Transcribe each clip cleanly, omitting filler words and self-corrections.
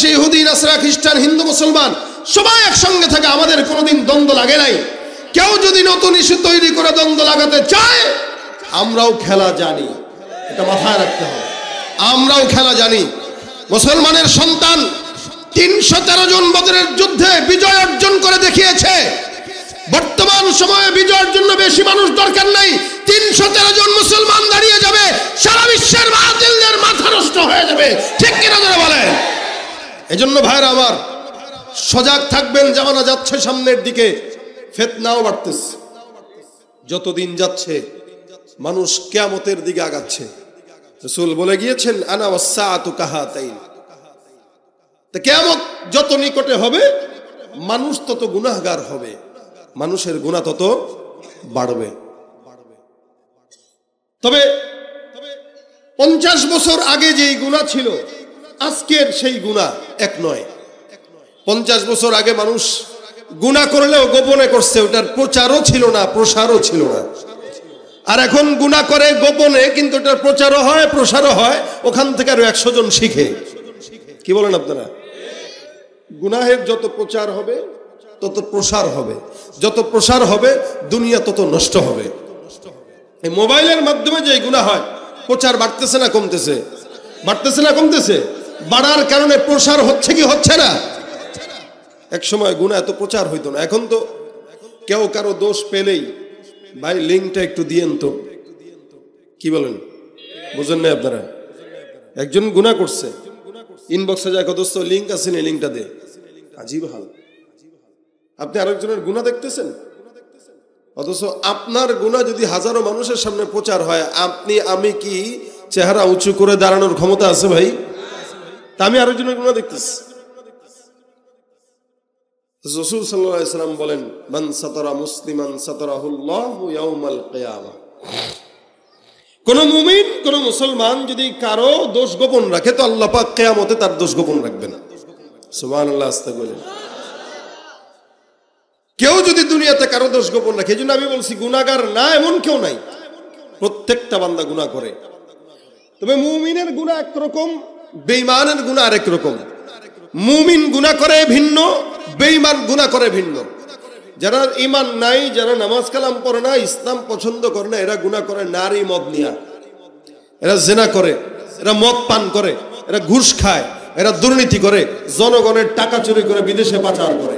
বাংলাদেশে ইহুদি, নাসরা, খ্রিস্টান, হিন্দু, মুসলমান সবাই একসঙ্গে থাকে, আমাদের কোনোদিন দ্বন্দ্ব লাগে নাই। কেউ যদি নতুন ইস্যু তৈরি করে দ্বন্দ্ব লাগাতে চায়, আমরাও খেলা জানি, এটা মাথায় রাখতে হবে। আমরাও খেলা জানি। মুসলমানের সন্তান 313 জন বদরের যুদ্ধে বিজয় অর্জন করে দেখিয়েছে। বর্তমান সময়ে বিজয়ের জন্য বেশি মানুষ দরকার নাই, 313 জন মুসলমান দাঁড়িয়ে যাবে, সারা বিশ্বের বাতিলদের মাথা নষ্ট হয়ে যাবে। ঠিক কিনা যারা বলেন? এজন্য ভাইরা আমার, সজাগ থাকবেন। জামানা যাচ্ছে সামনের দিকে, ফিতনাও বাড়তেছে। যতদিন যাচ্ছে মানুষ কিয়ামতের দিকে আগাচ্ছে। রাসূল বলে গিয়েছেন, আনা ওয়াসসাআতু কাহাতাইন। তো কিয়ামত যত নিকটে হবে, মানুষ তত গুনাহগার হবে, মানুষের গুনাহ তত বাড়বে। তবে 50 বছর আগে যেই গুনাহ ছিল, আজকের সেই গুনাহ এক নয়। 50 বছর আগে মানুষ গুনাহ করলেও গোপনে করছে, ওটার প্রচারও ছিল না, প্রসারও ছিল না। আর এখন গুনাহ করে গোপনে, কিন্তু এটার প্রচারও হয়, প্রসারও হয়, ওখান থেকে আরো 100 জন শিখে। কি বলেন আপনারা? গুনাহের যত প্রচার হবে তত প্রসার হবে, যত প্রসার হবে দুনিয়া তত নষ্ট হবে। এই মোবাইলের মাধ্যমে যে গুনাহ হয়, প্রচার বাড়তেছে না কমতেছে? বাড়তেছে না কমতেছে? বাড়ার কারণে প্রসার হচ্ছে কি হচ্ছে না? এক সময় গুনাহ এত প্রচার হইতো না, এখন তো কেউ কারো দোষ পেলেই, ভাই লিঙ্কটা একটু দিয়েন তো। কি বলেন? বুঝেন না আপনারা? একজন গুনাহ করছে, ইনবক্সে যায়, দোস্ত লিঙ্ক আছে না, লিঙ্কটা দে। আজীব হাল। আপনি আরেকজনের গুনাহ দেখতেছেন, অথচ আপনার গুনাহ যদি হাজারো মানুষের সামনে প্রচার হয়, আপনি আমি কি চেহারা উঁচু করে দাঁড়ানোর ক্ষমতা আছে ভাই? তা আমি আরেকজনের গুনাহ দেখতেছি। রাসূল সাল্লাল্লাহু আলাইহি ওয়াসাল্লাম বলেন, মান সাতারা মুসলিমান সাতারাহুল্লাহু ইয়াউমাল কিয়ামাহ। কোন মুমিন, কোন মুসলমান যদি কারো দোষ গোপন রাখে, তো আল্লাহ পাক কিয়ামতে তার দোষ গোপন রাখবেন। সুবহানাল্লাহ, আস্তাগফিরুল্লাহ। কেউ যদি দুনিয়াতে কারো দোষ গোপন রাখে, এজন্য আমি বলছি গুনাহগার না এমন কেউ নাই, প্রত্যেকটা বান্দা গুনাহ করে। তবে মুমিনের গুনাহ একরকম, বেঈমানের গুনাহ আরেক রকম। মুমিন গুনাহ করে ভিন্ন, বেঈমান গুনাহ করে ভিন্ন। যারা ঈমান নাই, যারা নামাজ কালাম পড়ে না, ইসলাম পছন্দ করে না, এরা গুনাহ করে নারী মদ নিয়া, এরা জিনা করে, এরা মদ পান করে, এরা ঘুষ খায়, এরা দুর্নীতি করে, জনগণের টাকা চুরি করে বিদেশে পাচার করে।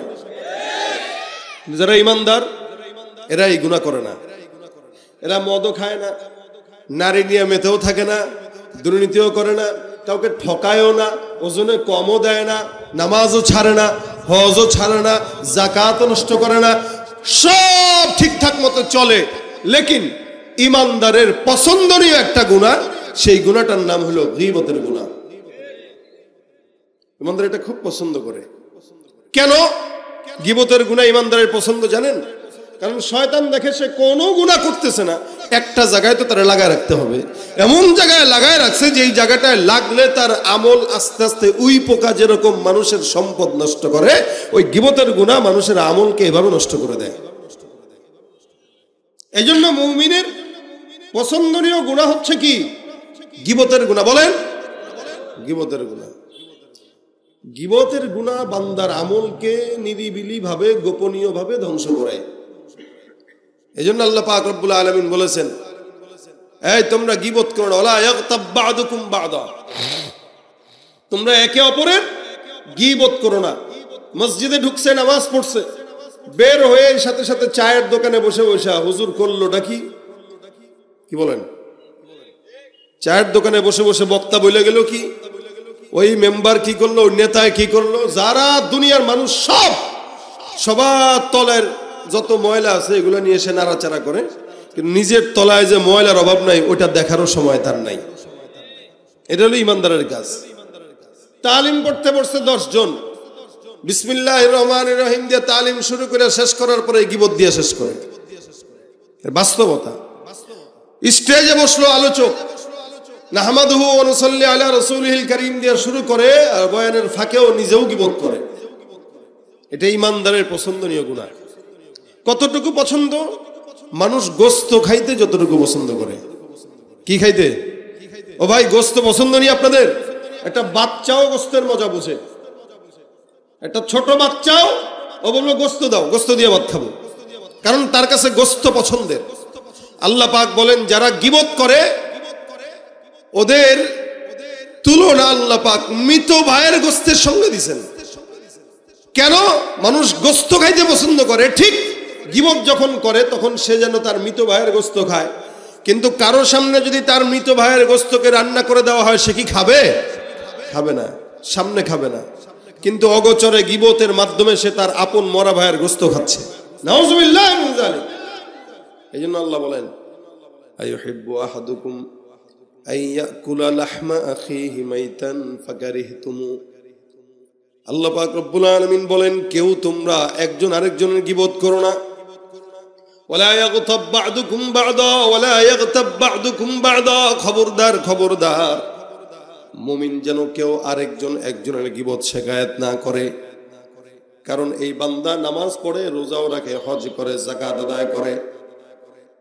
যারা ইমানদার এরা এই গুনাহ করে না। এরা মদও খায় না, নারী নিয়ে মেতেও থাকে না, দুর্নীতিও করে না, কাউকে ঠকায়ও না, ওজনে কমও দেয় না, নামাজও ছাড়ে না, হজও ছাড়ে না, যাকাতও নষ্ট করে না, সব ঠিকঠাক মতো চলে। লেকিন ইমানদারের পছন্দনীয় একটা গুনাহ, সেই গুনাহটার নাম হলো গীবতের গুনাহ। ইমানদার এটা খুব পছন্দ করে। কেন গীবতের গুনাহ ইমানদারের পছন্দ জানেন? কারণ শয়তান দেখে সে কোনো গুনাহ করতেছে না, একটা জায়গায় তো তারা লাগায় রাখতে হবে। এমন জায়গায় লাগায় রাখছে যে এই জায়গাটায় লাগলে তার আমল আস্তে আস্তে উই পোকা যেরকম মানুষের সম্পদ নষ্ট করে, ওই গীবতের গুনাহ মানুষের আমলকে এভাবে নষ্ট করে দেয়। এই জন্য মুমিনের পছন্দনীয় গুনাহ হচ্ছে কি? গীবতের গুনাহ। বলেন, গীবতের গুনাহ। গীবতের গুনাহ বান্দার আমলকে নিরিবিলি ভাবে, গোপনীয় ভাবে ধ্বংস করে। এজন্য আল্লাহ পাক রব্বুল আলামিন বলেছেন, এই তোমরা গীবত করো না, ওয়ালা ইয়াগতাব বা'দুকুম বা'দা, তোমরা একে অপরের গীবত করো না। মসজিদে ঢুকছে, নামাজ পড়ছে, বের হয়ে সাথে সাথে চায়ের দোকানে বসে বসে হুজুর করলোটা কি? কি বলেন? চায়ের দোকানে বসে বসে বক্তা বলে গেল কি, ওই মেম্বার কি করলো, ওই নেতায় কি করলো, যারা দুনিয়ার মানুষ সবার তলের যত ময়লা আছে এগুলো নিয়ে এসে নাড়াচাড়া করে, কিন্তু নিজের তলায় যে ময়লার অভাব নাই ওইটা দেখারও সময় তার নাই। এটা হলো ইমানদারের কাজ। তালিম করতে বসছে 10 জন, বিসমিল্লাহির রহমানির রহিম দিয়ে তালিম শুরু করে শেষ করার পরে গীবত দিয়ে শেষ করে। বাস্তবতা। স্টেজে বসলো আলোচক, নাহমাদুহু ওয়া নুসাল্লি আলা রাসূলিহিল কারীম দিয়ে শুরু করে, আর বয়ানের ফাঁকেও নিজেও গীবত করে। এটা ইমানদারের পছন্দনীয় গুনাহ। কতটুকু পছন্দ? মানুষ গোস্ত খাইতে যতটুকু পছন্দ করে। কি খাইতে? ও ভাই, গোস্ত পছন্দ নেই আপনাদের? একটা বাচ্চাও গোস্তের মজা বুঝে, একটা ছোট বাচ্চাও ও বললো গোস্ত দাও, গোস্ত দিয়ে ভাত খাবো, কারণ তার কাছে গোস্ত পছন্দের। আল্লাহ পাক বলেন যারা গীবত করে ওদের তুলনা আল্লাহ পাক মৃত ভাইয়ের গোস্তের সঙ্গে দিছেন। কেন? মানুষ গোস্ত খাইতে পছন্দ করে, ঠিক গীবত যখন করে তখন সে যেন তার মৃত ভাইয়ের গোস্ত খায়, কিন্তু কারো সামনে যদি তার মৃত ভাইয়ের গোস্তকে রান্না করে দেওয়া হয় সে কি খাবে? খাবে না, সামনে খাবে না, কিন্তু অগোচরে গীবতের মাধ্যমে সে তার আপন মরা ভাইয়ের গোস্ত খাচ্ছে। নাউযুবিল্লাহি মিন যালিক। এইজন্য আল্লাহ বলেন আইয়ুহিব্বু আহাদুকুম আইয়াকুলা লাহমা আখিহি মাইতান ফাকারিহতুমু। আল্লাহ পাক রব্বুল আলামিন বলেন কেউ তোমরা একজন আরেকজনের গীবত করো না। ওয়ালা ইয়াগতাব বা'দুকুম বা'দা ওয়ালা ইয়াগতাব বা'দুকুম বা'দা। খবরদার খবরদার, মুমিন যেন কেউ আরেকজন একজনের গীবত শিকায়াত না করে। কারণ এই বান্দা নামাজ পড়ে, রোজাও রাখে, হজ করে, যাকাত আদায় করে।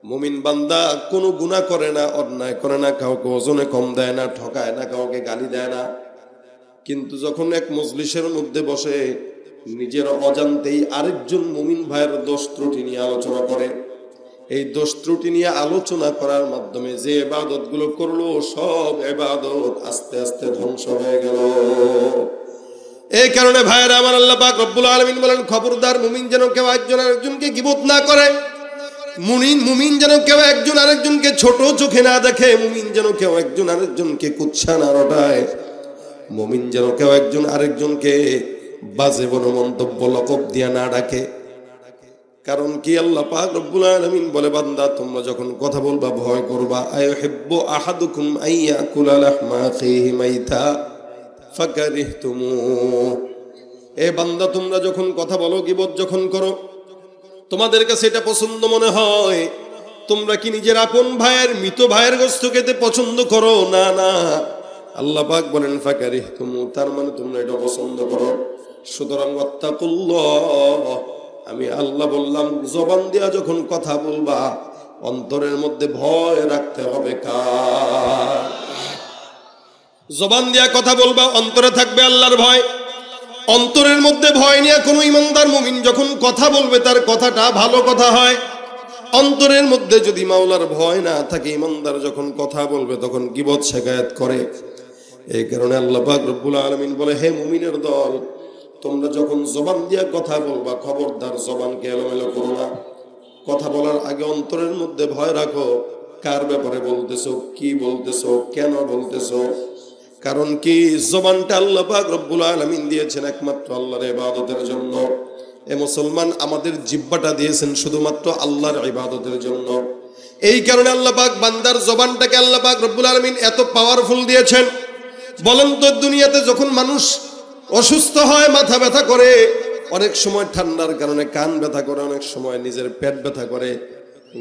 মুমিন বান্দা কোনো গুনাহ করে না, অন্যায় করে না, কাউকে ওজনে কম দেয় না, ঠকায় না, কাউকে গালি দেয় না। কিন্তু যখন এক মজলিসের মধ্যে বসে নিজের অজান্তেই আরেকজন মুমিন ভাইয়ের দোষ ত্রুটি নিয়ে আলোচনা করে, এই দোষ ত্রুটি নিয়ে আলোচনা করার মাধ্যমে যে ইবাদত গুলো করলো সব ইবাদত আস্তে আস্তে ধ্বংস হয়ে গেল। এই কারণে ভাইয়েরা আমার, আল্লাহ পাক রব্বুল আলামিন বলেন খবরদার মুমিন যেন কেউ একজন আরেকজনকে গীবত না করে। মুমিন যেন কেউ একজন আরেকজনকে ছোট চোখে না দেখে। মুমিন যেন কেউ একজন আরেকজনকে কুৎসা না রটায়। মুমিন যেন কেউ একজন আরেকজনকে বাজে বড় মন্তব্য লকব দিয়া না ডাকে। কারণ কি আল্লাহ পাক রব্বুল আলামিন বলে বান্দা তোমরা যখন কথা বলবা ভয় করবা। আইয়ুহিব্বু আহাদুকুম আইয়াকুলা লাহমা আখিহি মাইতা ফাকারিহতুমু। এ বান্দা তোমরা যখন কথা বলো, গীবত যখন করো, তোমাদের কাছে এটা পছন্দ মনে হয়, তোমরা কি নিজের আপন ভাইয়ের মৃত ভাইয়ের গোশত খেতে পছন্দ করো? না না, আল্লাহ পাক বলেন ফাকারিহতুমু, তার মানে তোমরা এটা পছন্দ করো। সুতরাং ওয়াত্তাকুল্লাহ, আমি আল্লাহ বললাম জবান দিয়া যখন কথা বলবা অন্তরের মধ্যে ভয় রাখতে হবে। কার? জবান দিয়া কথা বলবা, অন্তরে থাকবে আল্লাহর ভয়। অন্তরের মধ্যে ভয় নিয়ে কোনো ইমানদার মুমিন যখন কথা বলবে তার কথাটা ভালো কথা হয়। অন্তরের মধ্যে যদি মাওলার ভয় না থাকে, ইমানদার যখন কথা বলবে তখন গীবত শিকায়াত করে। এই কারণে আল্লাহ পাক রব্বুল আলামিন বলে হে মুমিনের দল, তোমরা যখন জবান দিয়া কথা বলবা খবরদার জবানকে এলোমেলো করো না। কথা বলার আগে অন্তরের মধ্যে ভয় রাখো, কার ব্যাপারে বলতেছো, কি বলতেছো, কেন বলতেছো। কারণ কি জবানটা আল্লাহ পাক রব্বুল আলামিন দিয়েছেন একমাত্র আল্লাহর ইবাদতের জন্য। এ মুসলমান, আমাদের জিহ্বাটা দিয়েছেন শুধুমাত্র আল্লাহর ইবাদতের জন্য। এই কারণে আল্লাহ পাক বান্দার জবানটাকে আল্লাহ পাক রব্বুল আলামিন এত পাওয়ারফুল দিয়েছেন। বলেন তো দুনিয়াতে যখন মানুষ অসুস্থ হয়, মাথা ব্যথা করে, অনেক সময় ঠান্ডার কারণে কান ব্যথা করে, অনেক সময় নিজের পেট ব্যথা করে,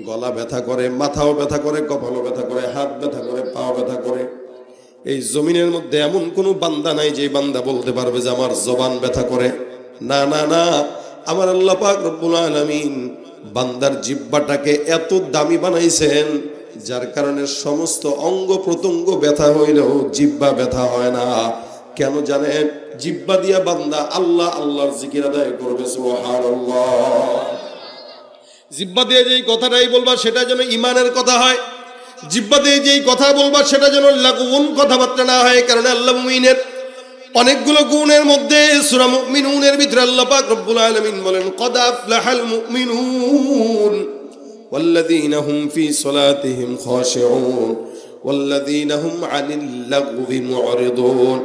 গলা ব্যথা করে, মাথাও ব্যথা করে, কপালও ব্যথা করে, হাত ব্যথা করে, পাও ব্যথা করে। এই জমিনের মধ্যে এমন কোনো বান্দা নাই যে বান্দা বলতে পারবে যে আমার জবান ব্যথা করে। না না না, আমার আল্লাহ পাক রব্বুল আলামিন বান্দার জিহ্বাটাকে এত দামি বানাইছেন যার কারণে সমস্ত অঙ্গ প্রত্যঙ্গ ব্যথা হইলেও জিহ্বা ব্যথা হয় না। কেন জানেন? জিহ্বা দিয়া বান্দা আল্লাহ আল্লাহর জিকির আদায় করবে। সুবহানাল্লাহ। জিহ্বা দিয়ে যেই কথাটাই বলবা সেটা যেন ঈমানের কথা হয়। জিহ্বা দিয়ে যেই কথা বলবা সেটা যেন লাগুন কথাবার্তা না হয়। কারণ আল্লাহ মুমিনের অনেকগুলো গুণের মধ্যে সূরা মুমিনুনের ভিতরে আল্লাহ পাক রব্বুল আলামিন বলেন কদ আফলাহাল মুমিনুন ওয়াল্লাযীনা হুম ফি সলাতিহিম খাশিউন ওয়াল্লাযীনা হুম আনিল লাগবি মুরিদুন।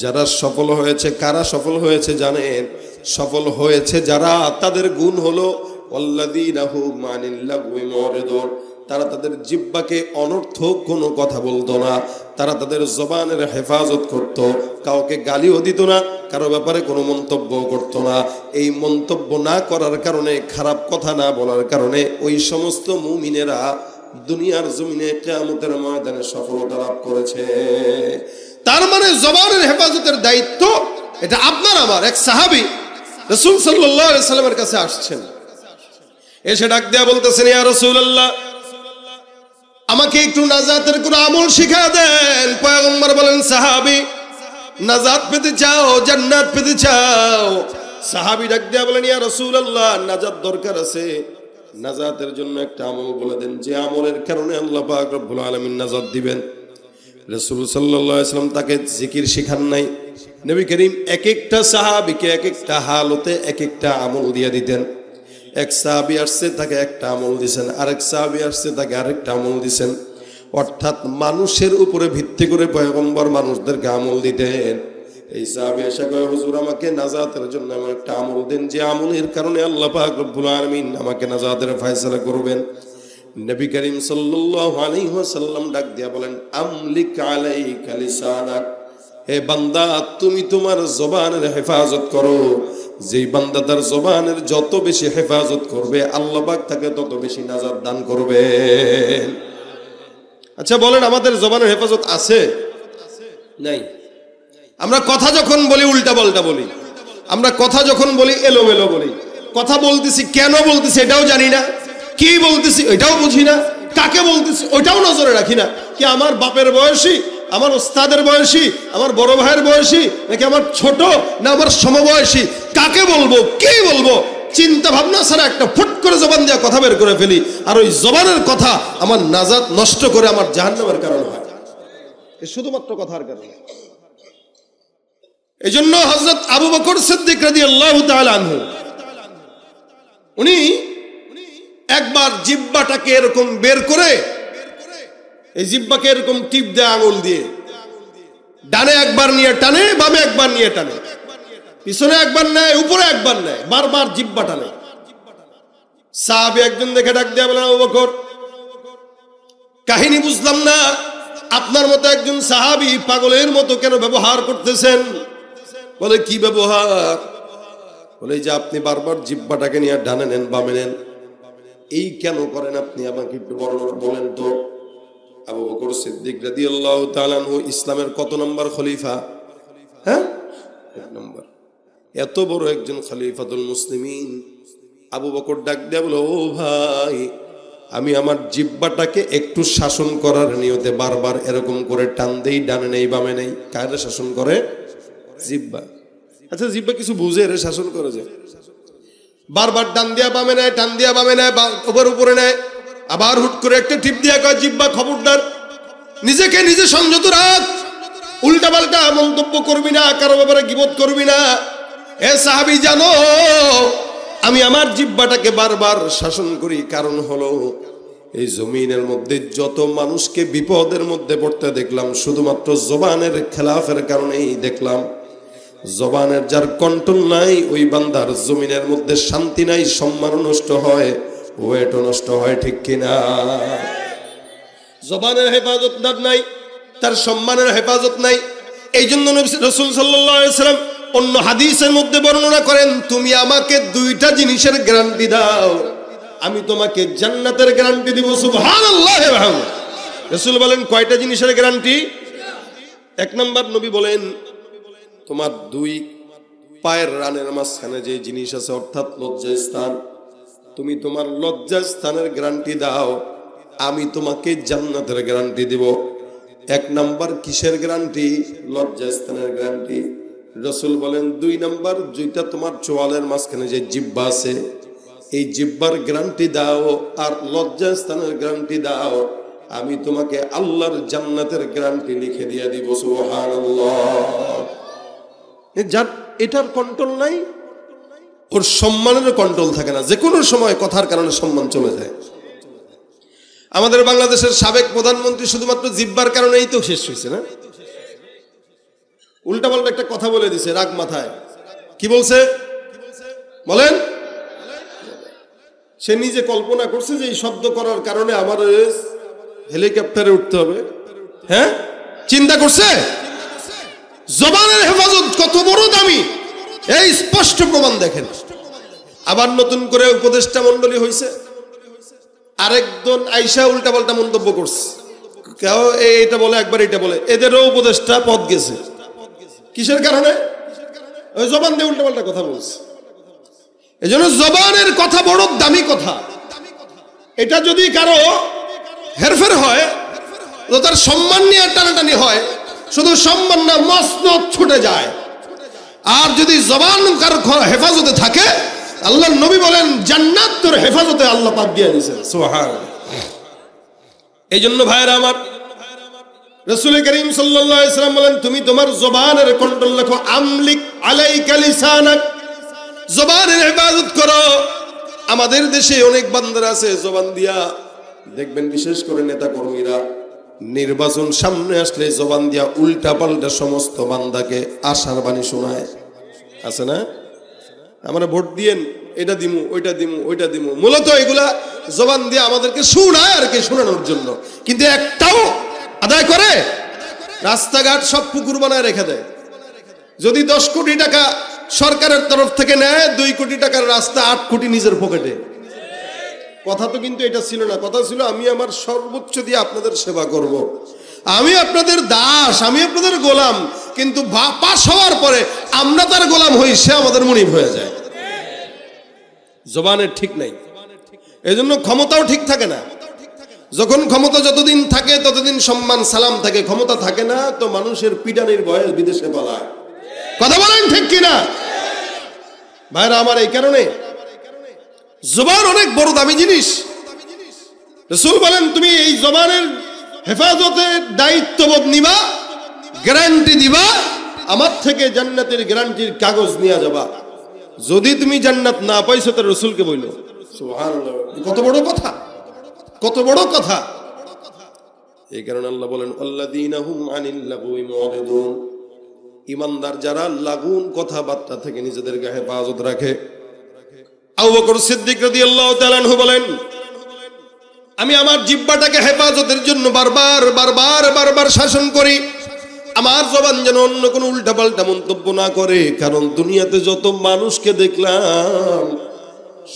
যারা সফল হয়েছে, কারা সফল হয়েছে জানেন? সফল হয়েছে যারা, তাদের গুণ হলো ওয়াল্লাযীনা হুম আনিল লাগবি মুরিদুন। তারা তাদের জিহ্বাকে অনর্থক কোনো কথা বলতো না, তারা তাদের জবানের হেফাজত করত, কাউকে গালিও দিত না, কারো ব্যাপারে কোনো মন্তব্য করতো না। এই মন্তব্য না করার কারণে, খারাপ কথা না বলার কারণে ওই সমস্ত মুমিনেরা দুনিয়ার জমিনে কিয়ামতের ময়দানে সফলতা লাভ করেছে। তার মানে জবানের হেফাজতের দায়িত্ব এটা আপনার আমার। এক সাহাবী রাসূল সাল্লাল্লাহু আলাইহি সাল্লামের কাছে আসছেন, এসে ডাক দেয়া বলতেছেন ইয়া রাসূলুল্লাহ, আমাকে একটু নাজাতের কোন আমল শিখা দেন। পয়গম্বর বলেন সাহাবী নাজাত পেতে চাও, জান্নাত পেতে চাও। সাহাবী ডাক দিয়া বলেন, ইয়া রাসূলুল্লাহ, নাজাত দরকার আছে, নাজাতের জন্য একটা আমল বলে দেন, যে আমলের কারণে আল্লাহ পাক রব্বুল আলামিন নাজাত দিবেন। রাসূল সাল্লাল্লাহু আলাইহি ওয়াসাল্লাম তাকে জিকির শিখান নাই। নবী করিম এক একটা সাহাবীকে এক একটা হালতে এক একটা আমল দিয়ে দিতেন। এক সাহাবী আসছে, তাকে একটা আমল দিয়েছেন, আরেক সাহাবী আসছে, তাকে আরেকটা আমল দিয়েছেন। অর্থাৎ মানুষের উপরে ভিত্তি করে পয়গম্বর মানুষদেরকে আমল দিতেন। এই সাহাবী এসে কয়, হুজুর আমাকে নাজাতের জন্য আমার একটা আমল দেন, যে আমলের কারণে আল্লাহ পাক রব্বুল আলামিন আমাকে নাজাতের ফয়সালা করবেন। নবী করিম সাল্লাল্লাহু আলাইহি ওয়াসাল্লাম ডাক দিয়া বলেন, আমলিক আলাইকা লিসানাক, হে বান্দা তুমি তোমার জবানের হেফাজত করো। যেই বান্দা তার জবানের যত বেশি হেফাজত করবে আল্লাহ পাক তাকে তত বেশি নাজাত দান করবেন। আচ্ছা বলেন, আমাদের জবানের হেফাজত আছে নাই? আমরা কথা যখন বলি উল্টা পাল্টা বলি, আমরা কথা যখন বলি এলোমেলো বলি, কথা বলতেছি কেন বলতেছি এটাও জানি না, কি বলতেছি এটাও বুঝি না, কাকে বলতেছি ওইটাও নজরে রাখি না। কি আমার বাপের বয়সী, আমার ওস্তাদের বয়সী, আমার বড় ভাইয়ের বয়সী, নাকি আমার ছোট, না আমার সমবয়সী, কাকে বলবো কি বলবো চিন্তা ভাবনা ছাড়া একটা ফুট করে জবান দিয়ে কথা বের করে ফেলি, আর ওই জবানের কথা আমার নাজাত নষ্ট করে আমার জাহান্নামের কারণ হয়, শুধুমাত্র কথার কারণে। এই জন্য হযরত আবু বকর সিদ্দিক রাদিয়াল্লাহু তাআলা আনহু উনি একবার জিহ্বাটাকে এরকম বের করে, এই জিহ্বাকে এরকম টিপ দেয় আঙুল দিয়ে, ডানে একবার নিয়ে টানে, বামে একবার নিয়ে টানে, পিছনে একবার নেয়, উপরে একবার নেয়, বারবার জিহ্বা টানে। সাহাবী একজন দেখে ডাক দেয়া বলেন, আবু বকর কাহিনী বুঝলাম না, আপনার মতো একজন সাহাবী পাগলের মতো কেন ব্যবহার করতেছেন? বলে কি ব্যবহার? বলে যে আপনি বারবার জিহ্বাটাকে নিয়ে ডানে নেন বামে নেন, এই কেন করেন আপনি আমাকে একটু বর্ণনা বলেন তো। আবু বকর সিদ্দিক রাদিয়াল্লাহু তাআলা আনহু ইসলামের কত নম্বর খলিফা? হ্যাঁ, 1 নম্বর। এত বড় একজন খলিফাতুল মুসলিমিন আবু বকর ডাক দেয়া বলে, ও ভাই, আমি আমার জিহ্বাটাকে একটু শাসন করার নিয়তে বারবার এরকম করে টান দেই, ডানে নেই বামে নেই। কারে শাসন করে? জিহ্বা। আচ্ছা জিহ্বা কিছু বুঝে রে শাসন করে যে? বারবার ডান দিয়া বামে নেয়, টান দিয়া বামে নেয়, উপরে নেয়, আবার হুট করে একটা টিপ দিয়া কয়, জিহ্বা খবরদার, নিজেকে নিজে সংযত রাখ, উল্টা পাল্টা মন্তব্য করবি না, কারো ব্যাপারে গীবত করবি না। এ সাহাবী জানো, আমি আমার জিহ্বাটাকে বারবার শাসন করি, কারণ হলো এই জমিনের মধ্যে যত মানুষকে বিপদের মধ্যে পড়তে দেখলাম শুধুমাত্র জবানের খেলাফের কারণেই দেখলাম। জবানের যার কন্ট্রোল নাই ওই বান্দার জমিনের মধ্যে শান্তি নাই, সম্মান নষ্ট হয়, ওয়েটও নষ্ট হয়, ঠিক কিনা? জবানের হেফাজত নাই, তার সম্মানের হেফাজত নাই। এই জন্য রাসূল সাল্লাল্লাহু আলাইহি ওয়াসাল্লাম অন্য হাদিসের মধ্যে বর্ণনা করেন, তুমি আমাকে 2টা জিনিসের গ্যারান্টি দাও, আমি তোমাকে জান্নাতের গ্যারান্টি দিব। সুবহানাল্লাহ। রাসূল বলেন, কয়টা জিনিসের গ্যারান্টি? 1 নম্বর নবী বলেন, তোমার 2 পায়ের রানের মাঝখানে যে জিনিস আছে, অর্থাৎ লজ্জাস্থান, তুমি তোমার লজ্জাস্থানের গ্যারান্টি দাও, আমি তোমাকে জান্নাতের গ্যারান্টি দিব। 1 নম্বর কিসের গ্যারান্টি? লজ্জাস্থানের গ্যারান্টি। রাসূল বলেন 2 নম্বর, যেটা তোমার চোয়ালের মাঝখানে যে জিহ্বা আছে, এই জিহ্বার গ্যারান্টি দাও আর লজ্জাস্থানের গ্যারান্টি দাও, আমি তোমাকে আল্লাহর জান্নাতের গ্যারান্টি লিখে দিয়ে দিব। সুবহানাল্লাহ। যার এটার কন্ট্রোল নাই, ওর সম্মানের কন্ট্রোল থাকে না, যে কোনো সময় কথার কারণে সম্মান চলে যায়। আমাদের বাংলাদেশের সাবেক প্রধানমন্ত্রী শুধুমাত্র জিহ্বার কারণেই তো শেষ হয়েছে না? উল্টা পাল্টা একটা কথা বলে দিছে রাগ মাথায়। কি বলছে বলেন? সে নিজে কল্পনা করছে যে এই শব্দ করার কারণে আমার হেলিকপ্টারে উঠতে হবে। হ্যাঁ, চিন্তা করছে? জবানের হেফাজত কত বড় দামি, এই স্পষ্ট প্রমাণ দেখেন। আবার নতুন করে উপদেষ্টা মন্ডলী হয়েছে, আরেকজন আইসা উল্টা পাল্টা মন্তব্য করছে, কেউ এটা বলে একবার এটা বলে, এদেরও উপদেষ্টা পদ গেছে। কিসের কারণে? ওই জবান দিয়ে উল্টা পাল্টা কথা বলছে। এই জন্য জবানের কথা বড় দামি কথা। এটা যদি কারো হেরফের হয়, তার সম্মান নিয়ে টানাটানি হয়, শুধু সম্মান না, মসনদ ছুটে যায়। আর যদি জবান কার হেফাজতে থাকে, আল্লাহর নবী বলেন জান্নাত তোর হেফাজতে আল্লাহ পাক দিয়ে দিয়েছেন। সুবহানাল্লাহ। এই জন্য ভাইরা আমার, রাসূল করিম সাল্লাল্লাহু আলাইহি ওয়াসাল্লাম বলেন তুমি তোমার জবানের কন্ট্রোল রাখো। আমলিক আলাইকা লিসানাক, জবানের হেফাজত করো। আমাদের দেশে অনেক বান্দারা আছে জবান দিয়া, দেখবেন বিশেষ করে নেতা কর্মীরা নির্বাচন সামনে আসলে জবান দিয়া উল্টা পাল্টা সমস্ত বান্দাকে আশার বাণী শোনায়। আছে না? আমরা ভোট দিয়েন, এটা দিমু, ওইটা দিমু, ওইটা দিমু। মূলত এগুলা জবান দিয়ে আমাদেরকে শোনায় আর কি, শোনানোর জন্য, কিন্তু একটাও আদায় করে? রাস্তাঘাট সব পুকুর বানায় রেখে দেয়। যদি 10 কোটি টাকা সরকারের তরফ থেকে নেয়, 2 কোটি টাকার রাস্তা, 8 কোটি নিজের পকেটে। কথা তো কিন্তু এটা ছিল না, কথা ছিল আমি আমার সর্বোচ্চ দিয়ে আপনাদের সেবা করব, আমি আপনাদের দাস, আমি আপনাদের গোলাম। কিন্তু পাশ হওয়ার পরে আমরা তার গোলাম হই, সে আমাদের মুনিব হয়ে যায়। জবানের ঠিক নাই, এই জন্য ক্ষমতাও ঠিক থাকে না। যখন ক্ষমতা যতদিন থাকে ততদিন সম্মান সালাম থাকে, ক্ষমতা থাকে না তো মানুষের পিটানির ভয়ে বিদেশে পালায়। কথা বলেন ঠিক কিনা ভাইরা আমার? এই কারণে জবান অনেক বড় দামি জিনিস। রাসূল বলেন তুমি এই জবানের হেফাজতের দায়িত্ববোধ নিবা, গ্যারান্টি দিবা, আমার থেকে জান্নাতের গ্যারান্টির কাগজ নিয়ে যাবা। যদি তুমি জান্নাত না পাইছো তো রাসূলকে বইলো। সুবহানাল্লাহ, কত বড় কথা, কত বড় কথা। এই কারণে আল্লাহ বলেন আল্লাযীনা হুম আনিল লাগwi মুরিদুন, ইমানদার যারা লাগুন কথাবার্তা থেকে নিজেদেরকে হেফাজত রাখে। আবু বকর সিদ্দিক রাদিয়াল্লাহু তাআলা আনহু বলেন আমি আমার জিহ্বাটাকে হেফাজতের জন্য বারবার শাসন করি, আমার জবান যেন অন্য কোনো উল্টাপাল্টা মন্তব্য না করে। কারণ দুনিয়াতে যত মানুষকে দেখলাম,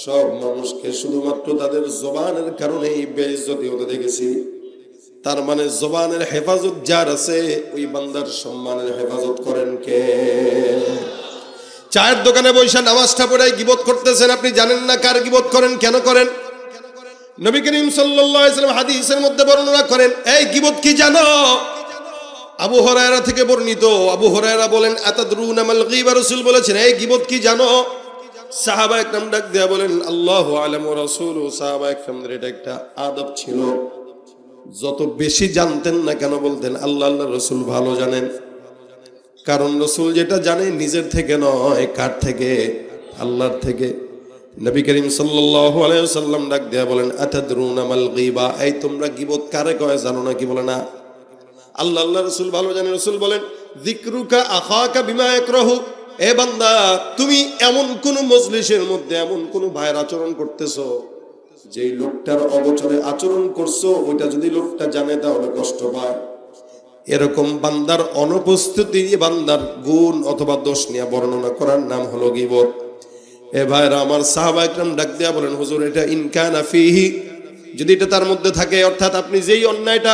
সব মানুষকে শুধুমাত্র তাদের জবানের কারণেই বেইজ্জতি হতে দেখেছি। তার মানে জবানের হেফাজত যার আছে, ওই বান্দার সম্মানের হেফাজত করেন কে? চায়ের দোকানে বসে নামাজটা পড়ে গীবত করতেছেন, আপনি জানেন না কার গীবত করেন, কেন করেন? নবী করিম সাল্লাল্লাহু আলাইহি ওয়াসাল্লাম হাদিসের মধ্যে বর্ণনা করেন, এই গীবত কি জানো? আবু হুরায়রা থেকে বর্ণিত, আবু হুরায়রা বলেন আতাদরুনা মাল গীবা, রাসূল বলেছেন এই গীবত কি জানো? সাহাবা একরাম ডাক দেয়া বলেন আল্লাহু আ'লাম ওয়া রাসূলুহু। সাহাবা একরামদের এটা একটা আদব ছিল, যত বেশি জানতেন না কেন বলতেন আল্লাহ আল্লাহর রাসূল ভালো জানেন। কারণ রাসূল যেটা জানে নিজের থেকে নয়, কার থেকে? আল্লাহর থেকে। নবী করিম সাল্লাল্লাহু আলাইহি ওয়াসাল্লাম ডাক দেয়া বলেন আতাদরুনা মাল গীবা, এই তোমরা গীবত কারে কয় জানো না? কি বলে না? আল্লাহ আল্লাহ রাসূল ভালো জানেন। রাসূল বলেন যিকরুকা আখাকা বিমা ইয়াকরাহু, এ বান্দা তুমি এমন কোন মজলিসের মধ্যে এমন কোন ভাইয়ের আচরণ করতেছো, যেই লোকটার অগোচরে আচরণ করছো ওইটা যদি লোকটা জানে তাহলে কষ্ট পায়। এরকম বান্দার অনুপস্থিতি বান্দার গুণ অথবা দোষ নিয়ে বর্ণনা করার নাম হলো গীবত। এ ভাইরা আমার, সাহাবা একরাম ডাক দিয়া বলেন হুজুর এটা ইনকানা ফিহি, যদি এটা তার মধ্যে থাকে, অর্থাৎ আপনি যেই অন্যায়টা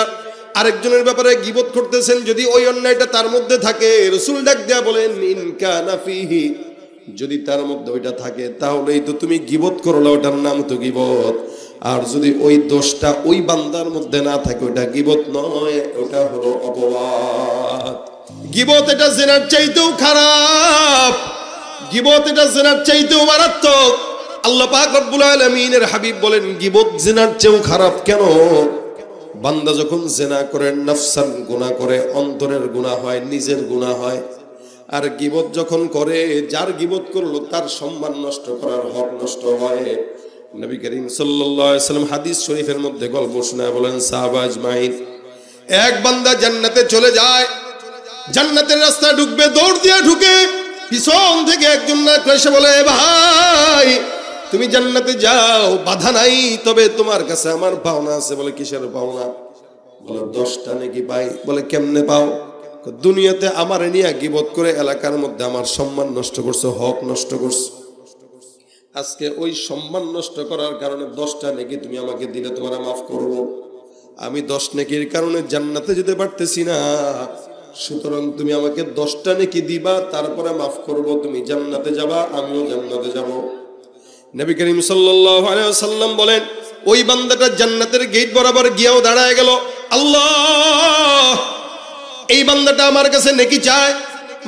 আরেকজনের ব্যাপারে গীবত করতেছেন, যদি ওই অন্যায়টা তার মধ্যে থাকে, রাসূল ডাক দেয়া বলেন ইনকানা ফিহি, যদি তার মধ্যে ওইটা থাকে তাহলেই তো তুমি গীবত করলে, ওটার নাম তো গীবত। আর যদি ওই দোষটা ওই বান্দার মধ্যে না থাকে, ওটা গীবত নয়, ওটা হলো অপবাদ। গীবত এটা জিনার চাইতেও খারাপ, গীবত এটা জিনার চাইতেও মারাত্মক। আল্লাহ পাক রব্বুল আলামিনের হাবিব বলেন গীবত জিনার চেয়েও খারাপ। কেন? বান্দা যখন জিনা করে নফসান গুনাহ করে, অন্তরের গুনাহ হয়, নিজের গুনাহ হয়। আর গীবত যখন করে, যার গীবত করলো তার সম্মান নষ্ট করার হক নষ্ট হয়। নবী করিম সাল্লাল্লাহু আলাইহি ওয়াসাল্লাম হাদিস শরীফের মধ্যে গল্প শোনায় বলেন সাহাবা আজমাইন, এক বান্দা জান্নাতে চলে যায়, জান্নাতের রাস্তা ঢুকবে, দৌড় দিয়ে ঢুকে, পিছন থেকে একজন না এসে বলে ভাই তুমি জান্নাতে যাও, বাধা নাই, তবে তোমার কাছে আমার পাওনা আছে। বলে কিসের পাওনা? বলে 10টা নাকি পাই। বলে কেমনে পাও? দুনিয়াতে আমার নিয়ে গীবত করে এলাকার মধ্যে আমার সম্মান নষ্ট করছো, হক নষ্ট করছো, আজকে ওই সম্মান নষ্ট করার কারণে 10টা নেকি তুমি আমাকে দিলে তোমার মাফ করবো। আমি 10 নেকির কারণে জান্নাতে যেতে পারতেছি না, সুতরাং তুমি আমাকে 10টা নেকি দিবা, তারপরে মাফ করব, তুমি জান্নাতে যাবা, আমিও জান্নাতে যাব। নবী করিম সাল্লাল্লাহু আলাইহি ওয়াসাল্লাম বলেন ওই বান্দাটা জান্নাতের গেট বরাবর গিয়েও দাঁড়ায় গেল, আল্লাহ এই বান্দাটা আমার কাছে নেকি চায়,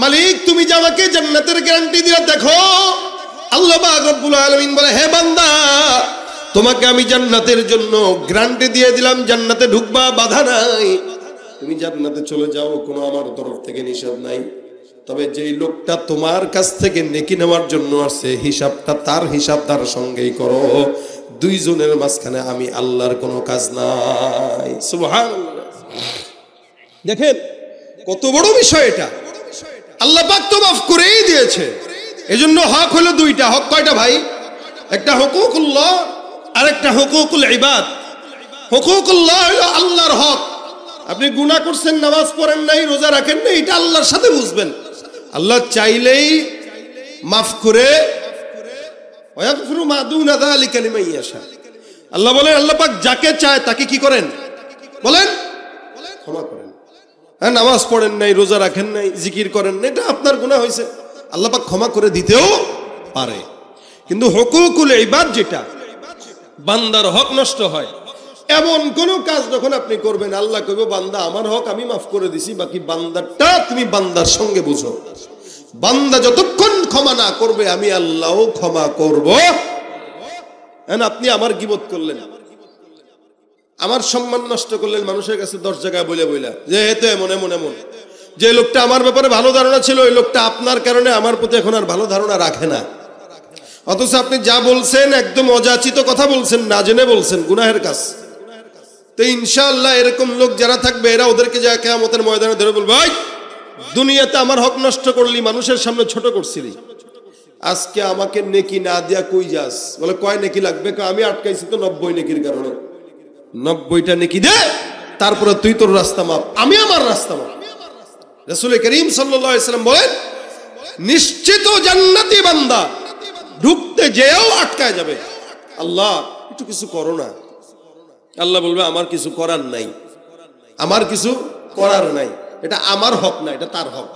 মালিক তুমি যে আমাকে জান্নাতের গ্যারান্টি দিয়ে দেখো। আল্লাহ পাক রব্বুল আলামিন বলে, হে বান্দা, তোমাকে আমি জান্নাতের জন্য গ্যারান্টি দিয়ে দিলাম, জান্নাতে ঢুকবা, বাধা নাই, তুমি জান্নাতে চলে যাও, কোনো আমার তরফ থেকে নিষেধ নাই। তবে যেই লোকটা তোমার কাছ থেকে নেকি নেওয়ার জন্য আসছে, হিসাবটা তার হিসাব তার সঙ্গেই করো, দুইজনের মাঝখানে আমি আল্লাহর কোনো কাজ নাই। সুবহানাল্লাহ। দেখেন কত বড় বিষয় এটা, আল্লাহ পাক তো মাফ করেই দিয়েছে। এজন্য হক হলো দুইটা। হক কয়টা ভাই? একটা হুকুকুল্লাহ আর একটা হুকুকুল ইবাদ। হুকুকুল্লাহ হলো আল্লাহর হক। আপনি গুনাহ করছেন, নামাজ পড়েন নাই, রোজা রাখেন নাই, এটা আল্লাহর সাথে বুঝবেন। আল্লাহ চাইলেই মাফ করে, ওয়াগফিরু মা দুনা যালিকা লিমান ইয়াশা। আল্লাহ বলেন, আল্লাহ পাক যাকে চায় তাকে কি করেন? বলেন, ক্ষমা করেন। হ্যাঁ, নামাজ পড়েন নাই, রোজা রাখেন নাই, জিকির করেন নাই, এটা আপনার গুনাহ হয়েছে, আল্লাহ পাক ক্ষমা করে দিতেও পারে। কিন্তু হুকুকুল ইবাদ, যেটা বান্দার হক নষ্ট হয়, এমন কোন কাজ যখন আপনি করবেন, আল্লাহ কইবে বান্দা আমার হক আমি মাফ করে দিছি, বাকি বান্দারটা তুমি বান্দার সঙ্গে বুঝো। বান্দা যতক্ষণ ক্ষমা না করবে, আমি আল্লাহও ক্ষমা করব। আপনি আমার গীবত করলেন, আমার সম্মান নষ্ট করলেন, মানুষের কাছে 10 জায়গায় বলে বইলা যে এতে এমন এমন এমন, যে লোকটা আমার ব্যাপারে ভালো ধারণা ছিল, ওই লোকটা আপনার কারণে আমার প্রতি এখন আর ভালো ধারণা রাখে না। অথচ আপনি যা বলছেন একদম অযাচিত কথা বলছেন, না জেনে বলছেন, গুনাহের কাজ। তো ইনশাআল্লাহ এরকম লোক যারা থাকবে, এরা ওদেরকে যা কিয়ামতের ময়দানে ধরে বলবে, ভাই দুনিয়াতে আমার হক নষ্ট করলি, মানুষের সামনে ছোট করছিলি, আজকে আমাকে নেকি না দিয়া কই যাস? বলে কয় নেকি লাগবে? আমি আটকাইছি তো 90 নেকির কারণে। 90টা নেকি দে, তারপরে তুই তোর রাস্তা মাপ, আমি আমার রাস্তা মাপ। রাসূল করিম সাল্লাল্লাহু আলাইহি ওয়াসাল্লাম বলেন, নিশ্চিত জান্নাতি বান্দা ঢুকতে যেও আটকায় যাবে। আল্লাহ একটু কিছু করো না। আল্লাহ বলবে আমার কিছু করার নাই, আমার কিছু করার নাই, এটা আমার হক না, এটা তার হক।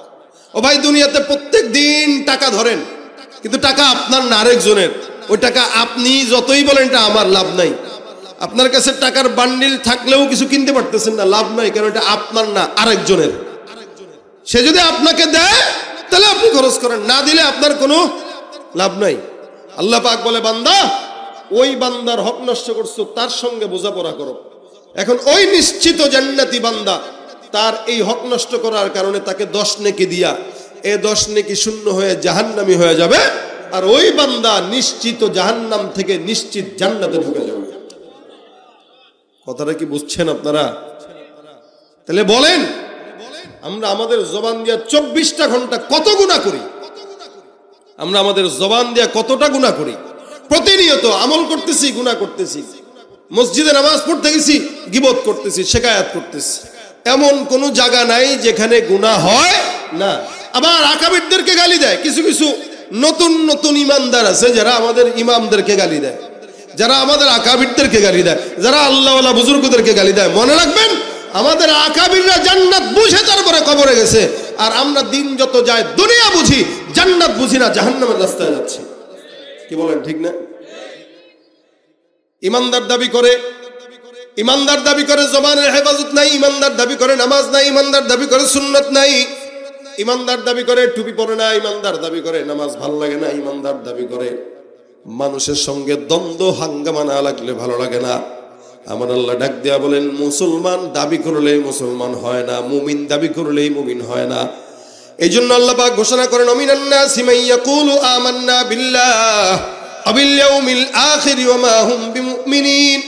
ও ভাই, দুনিয়াতে প্রত্যেক দিন টাকা ধরেন, কিন্তু টাকা আপনার না, আরেকজনের। ওই টাকা আপনি যতই বলেন এটা আমার, লাভ নাই। আপনার কাছে টাকার বান্ডিল থাকলেও কিছু কিনতে পারতেছেন না, লাভ নাই, কারণ এটা আপনার না, আরেকজনের। সে যদি আপনাকে দেয় তাহলে আপনি খরচ করেন, না দিলে আপনার কোনো লাভ নাই। আল্লাহ পাক বলে, বান্দা ওই বান্দার হক নষ্ট করছো, তার সঙ্গে বোঝাপড়া করো। এখন ওই নিশ্চিত জান্নাতি বান্দা, তার এই হক নষ্ট করার কারণে তাকে 10 নেকি দিয়া, এই 10 নেকি শূন্য হয়ে জাহান্নামী হয়ে যাবে, আর ওই বান্দা নিশ্চিত জাহান্নাম থেকে নিশ্চিত জান্নাতে ঢুকে যাবে। কথাটা কি বুঝছেন আপনারা? তাহলে বলেন, আমরা আমাদের জবান দিয়া 24টা ঘন্টা কত গুনাহ করি? আমরা আমাদের জবান দিয়া কতটা গুনাহ করি? প্রতিনিয়ত আমল করতেছি, গুনাহ করতেছি। মসজিদে নামাজ পড়তে গেছি, গীবত করতেছি, শিকায়াত করতেছি। এমন কোন জায়গা নাই যেখানে গুনাহ হয় না। আবার আকাবিরদেরকে গালি দেয়। কিছু কিছু নতুন নতুন ইমানদার আছে যারা আমাদের ইমামদেরকে গালি দেয়, যারা আমাদের আকাবিরদেরকে গালি দেয়, যারা আল্লাহওয়ালা বুজুর্গদেরকে গালি দেয়। মনে রাখবেন, আমাদের আকাবিররা জান্নাত বুঝে তারপরে কবরে গেছে, আর আমরা দিন যত যায় দুনিয়া বুঝি, জান্নাত বুঝি না, জাহান্নামের রাস্তায় যাচ্ছি। কি বলেন, ঠিক না? ইমানদার দাবি করে, ইমানদার দাবি করে জবানের হেফাজত নাই, ইমানদার দাবি করে নামাজ নাই, ইমানদার দাবি করে সুন্নাত নাই, ইমানদার দাবি করে টুপি পরে না, ইমানদার দাবি করে নামাজ ভালো লাগে না, ইমানদার দাবি করে মানুষের সঙ্গে দ্বন্দ্ব হাঙ্গামা না লাগলে ভালো লাগে না। আমার আল্লাহ ডাক দেয়া বলেন, মুসলমান দাবি করলেই মুসলমান হয় না, মুমিন দাবি করলেই মুমিন হয় না। এই জন্য আল্লাহ পাক ঘোষণা করেন, মিনান নাসি মান ইয়াকুলু আমান্না বিল্লাহ ওয়া বিল ইয়াউমিল আখির ওয়া মা হুম বিমুমিনিন।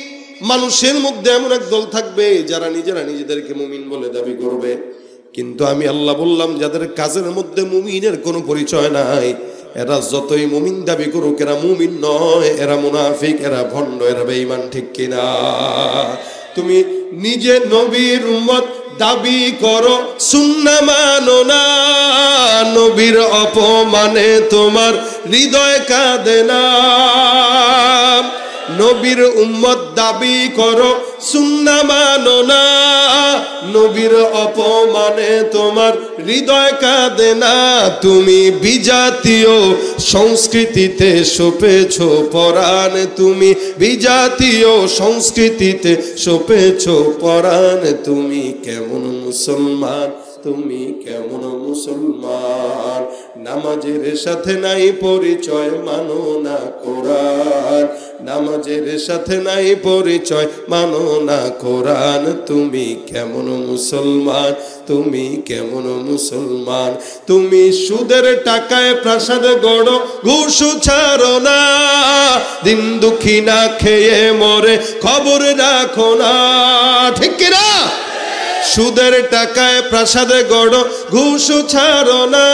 মানুষের মধ্যে এমন এক দল থাকবে যারা নিজেরা নিজেদেরকে মুমিন বলে দাবি করবে, কিন্তু আমি আল্লাহ বললাম যাদের কাজের মধ্যে মুমিনের কোনো পরিচয় নাই, এরা যতই মুমিন দাবি করুক, এরা মুমিন নয়, এরা মুনাফিক, এরা ভণ্ড, এরা বেঈমান। ঠিক কিনা? তুমি নিজে নবীর উম্মত দাবি করো, সুন্নাহ মানো না, নবীর অপমানে তোমার হৃদয় কাঁদে না। নবীর উম্মত দাবি করো, সুন্নাহ মানো না, নবীর অপমানে তোমার হৃদয় কাঁদে না। তুমি বিজাতীয় সংস্কৃতিতে সপেছো পরাণ, তুমি বিজাতীয় সংস্কৃতিতে সপেছো পরাণ। তুমি কেমন মুসলমান তুমি কেমন মুসলমান। নামাজের সাথে নাই পরিচয়, মানো না কোরআন। নামাজের সাথে নাই পরিচয়, মানো না কোরআন। তুমি কেমন মুসলমান, তুমি কেমন মুসলমান। তুমি সুদের টাকায় প্রাসাদ গড়ো, ঘুষ ছাড়ো না। দিন দুঃখী না খেয়ে মরে, খবর রাখো না। ঠিক কিনা? সুদের টাকায় প্রাসাদ গড়ো, ঘুষ ছাড়ো না।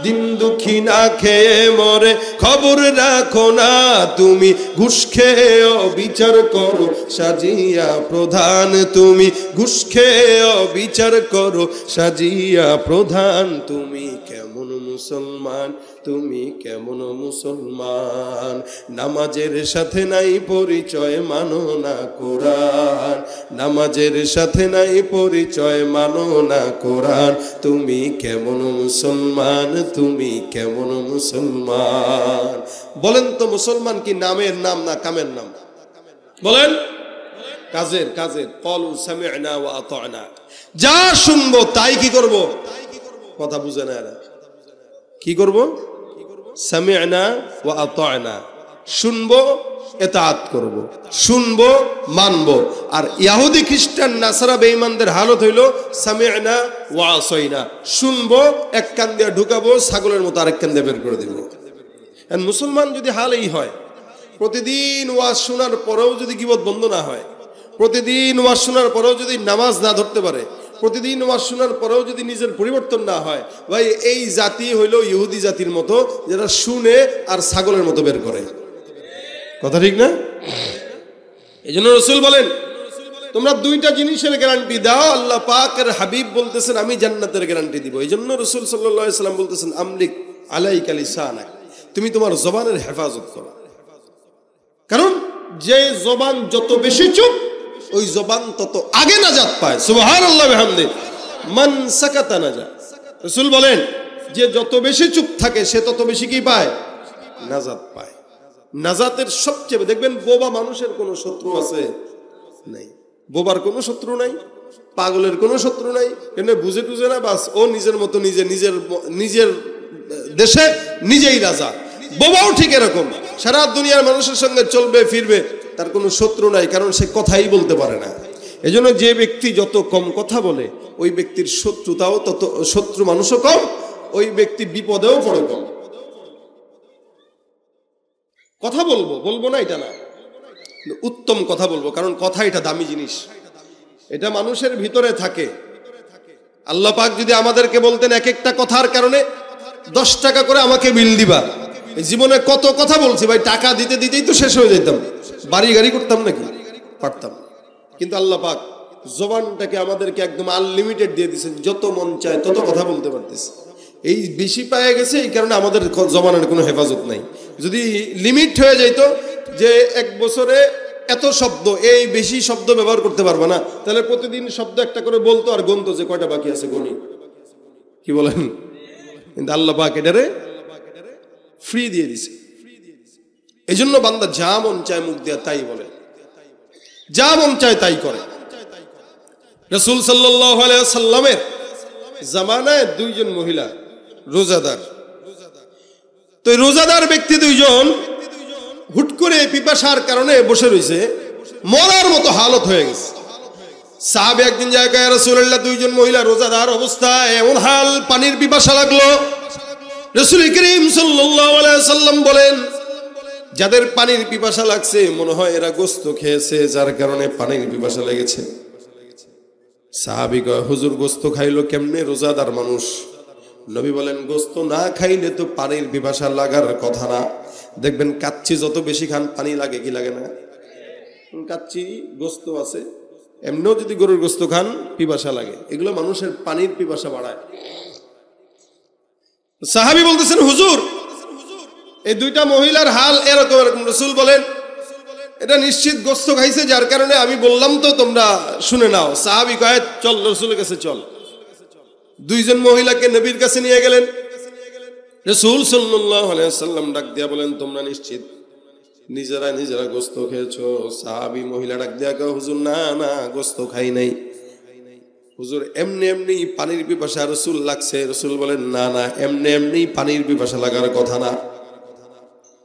দিন দুঃখী না খেয়ে মরে, খবর রাখো না। তুমি ঘুষ খেয়ে বিচার করো সাজিয়া প্রধান। তুমি ঘুষ খেয়ে বিচার করো সাজিয়া প্রধান। তুমি কেমন মুসলমান, তুমি কেমন মুসলমান। নামাজের সাথে নাই পরিচয়, মানো না কোরআন। নামাজের সাথে নাই পরিচয়, মানো না কোরআন। তুমি কেমন মুসলমান, তুমি কেমন মুসলমান। বলেন তো মুসলমান কি নামের নাম না কামের নাম? বলেন। কাজের, কাজের। ক্বালু সামি'না ওয়া আতা'না। যা শুনবো তাই কি করব? কথা বুঝে না এরা। কি করব? সামি'না ওয়া আতা'না। শুনবো, ইতাআত করব, শুনবো, মানবো। আর ইহুদি খ্রিস্টান নাসারা বেঈমানদের হালত হইল সামি'না ওয়া আসাইনা। শুনবো, এক কান দিয়ে ঢুকাবো, ছাগলের মতো আরেক কান দিয়ে বের করে দিব। আর মুসলমান যদি হাল এই হয়, প্রতিদিন ওয়াজ শোনার পরেও যদি গীবত বন্ধ না হয়, প্রতিদিন ওয়াজ শোনার পরেও যদি নামাজ না ধরতে পারে, প্রতিদিন ওয়াজ শোনার পরেও যদি নিজের পরিবর্তন না হয়, ভাই এই জাতি হইল ইহুদি জাতির মতো, যারা শুনে আর ছাগলের মতো বের করে। কথা ঠিক না? এই জন্য রাসূল বলেন, তোমরা দুইটা জিনিসের গ্যারান্টি দাও। আল্লাহ পাকের হাবিব বলতেছেন আমি জান্নাতের গ্যারান্টি দিব। এই জন্য রাসূল সাল্লাল্লাহু আলাইহি সাল্লাম বলতেছেন আমলিক আলাইকা লিসানাক, তুমি তোমার জবানের হেফাজত করো। কারণ যে জবান যত বেশি চুপ, ওই জবান তত আগে নাজাত পায়। সুবহানাল্লাহ বিহামদি। মান সাকাতা নাজা। রাসূল বলেন যে যত বেশি চুপ থাকে সে তত বেশি কি পায়? নাজাত পায়। নাজাতের সবচেয়ে, দেখবেন বোবা মানুষের কোনো শত্রু আছে? নাই। বোবার কোনো শত্রু নাই, পাগলের কোনো শত্রু নাই। কেন? বুঝে টুঝে না, বাস ও নিজের মতো নিজে নিজের দেশে নিজেই রাজা। বোবাও ঠিক এরকম, সারা দুনিয়ার মানুষের সঙ্গে চলবে ফিরবে, তার কোনো শত্রু নাই, কারণ সে কথাই বলতে পারে না। এজন্য যে ব্যক্তি যত কম কথা বলে, ওই ব্যক্তির শত্রুতাও তত, শত্রু মানুষও কম, ওই ব্যক্তি বিপদেও পড়ে কম। কথা বলবো, বলবো না এটা না, উত্তম কথা বলবো, কারণ কথা এটা দামি জিনিস, এটা মানুষের ভিতরে থাকে। আল্লাহ পাক যদি আমাদেরকে বলতেন এক একটা কথার কারণে 10 টাকা করে আমাকে বিল দিবা, জীবনে কত কথা বলছি ভাই, টাকা দিতে দিতেই তো শেষ হয়ে যেতাম, বাড়ি গাড়ি করতাম নাকি? পারতাম। কিন্তু আল্লাহ পাক জবানটাকে আমাদেরকে একদম আনলিমিটেড দিয়ে দিয়েছেন, যত মন চায় তত কথা বলতে পারতেছে। এই বেশি পায়ে গেছে, এই কারণে আমাদের জবানের কোনো হেফাজত নাই। যদি লিমিট হয়ে যাইত যে 1 বছরে এত শব্দ, এই বেশি শব্দ ব্যবহার করতে পারবে না, তাহলে প্রতিদিন শব্দ একটা করে বলতো আর গুনতো যে কয়টা বাকি আছে, গনি। কি বলেন? কিন্তু আল্লাহ পাক এটারে ফ্রি দিয়ে দিছে। এই জন্য বান্দা যা মন চায় মুখ দিয়ে তাই বলে, যা মন চায় তাই করে। রাসূল সাল্লাল্লাহু আলাইহি ওয়াসাল্লামের জামানায় 2 জন মহিলা রোজাদার, তো রোজাদার ব্যক্তি 2 জন হুট করে পিপাসার কারণে বসে রয়েছে, মরার মতো হালত হয়ে গেছে। সাহাবী একদিন যায়, ইয়া রাসূলুল্লাহ, 2 জন মহিলা রোজাদার অবস্থায় এমন হাল, পানির পিপাসা লাগলো। রাসূল করিম সাল্লাল্লাহু আলাইহি ওয়াসাল্লাম বলেন, যাদের পানির পিপাসা লাগছে মনে হয় এরা গোশত খেয়েছে, যার কারণে পানির পিপাসা লেগেছে। সাহাবী কয়, হুজুর গোশত খাইলো কেমনে? রোজাদার মানুষ। নবী বলেন, গোশত না খাইলে তো পানির পিপাসা লাগার কথা না। দেখবেন কাচ্চি যত বেশি খান পানি লাগে কি লাগে না? কাচ্চি গোশত আছে, এমনিও যদি গরুর গোশত খান পিপাসা লাগে, এগুলো মানুষের পানির পিপাসা বাড়ায়। সাহাবী বলতেছেন, হুজুর এই 2টা মহিলার হাল এরকম এরকম। রাসূল বলেন, এটা নিশ্চিত গোশত খাইছে, যার কারণে আমি বললাম তো তোমরা শুনে নাও। সাহাবী কয়, চল রাসূলের কাছে চল। 2 জন মহিলাকে নবীর কাছে নিয়ে গেলেন। রাসূল সাল্লাল্লাহু আলাইহি ওয়াসাল্লাম ডাক দিয়া বলেন, তোমরা নিশ্চিত নিজেরা গোশত খেয়েছো? সাহাবী মহিলা ডাক দিয়া কয়, হুজুর না না, গোশত খাই নাই। হুজুর এমনি এমনি পানির পিপাসা রাসূল লাগছে। রাসূল বলেন না না, এমনি এমনি পানির পিপাসা লাগার কথা না।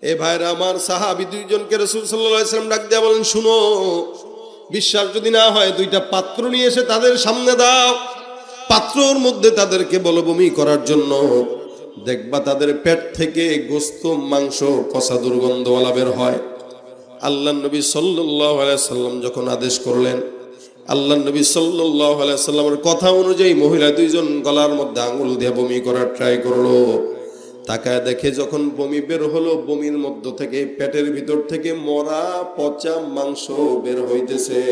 এ ভাইরা আমার, সাহাবী দুইজনকে রাসূল সাল্লাল্লাহু আলাইহি ওয়াসাল্লাম ডাক দিয়ে বলেন, শুনো, বিশ্বাস যদি না হয় দুইটা পাত্র নিয়ে এসে তাদের সামনে দাও, পাত্রর মধ্যে তাদেরকে বলো বমি করার জন্য। দেখবা তাদের পেট থেকে গোস্ত মাংস পচা দুর্গন্ধওয়ালা বের হয়। আল্লাহ নবী সাল্লাল্লাহু আলাইহি সাল্লাম যখন আদেশ করলেন, আল্লাহ নবী সাল্লাল্লাহু আলাইহি সাল্লামের কথা অনুযায়ী মহিলা দুইজন গলার মধ্যে আঙুল দিয়ে বমি করার ট্রাই করলো। তাকায় দেখে যখন বমি বের হলো, বমির মধ্য থেকে পেটের ভিতর থেকে মরা পচা মাংস বের হইতেছে।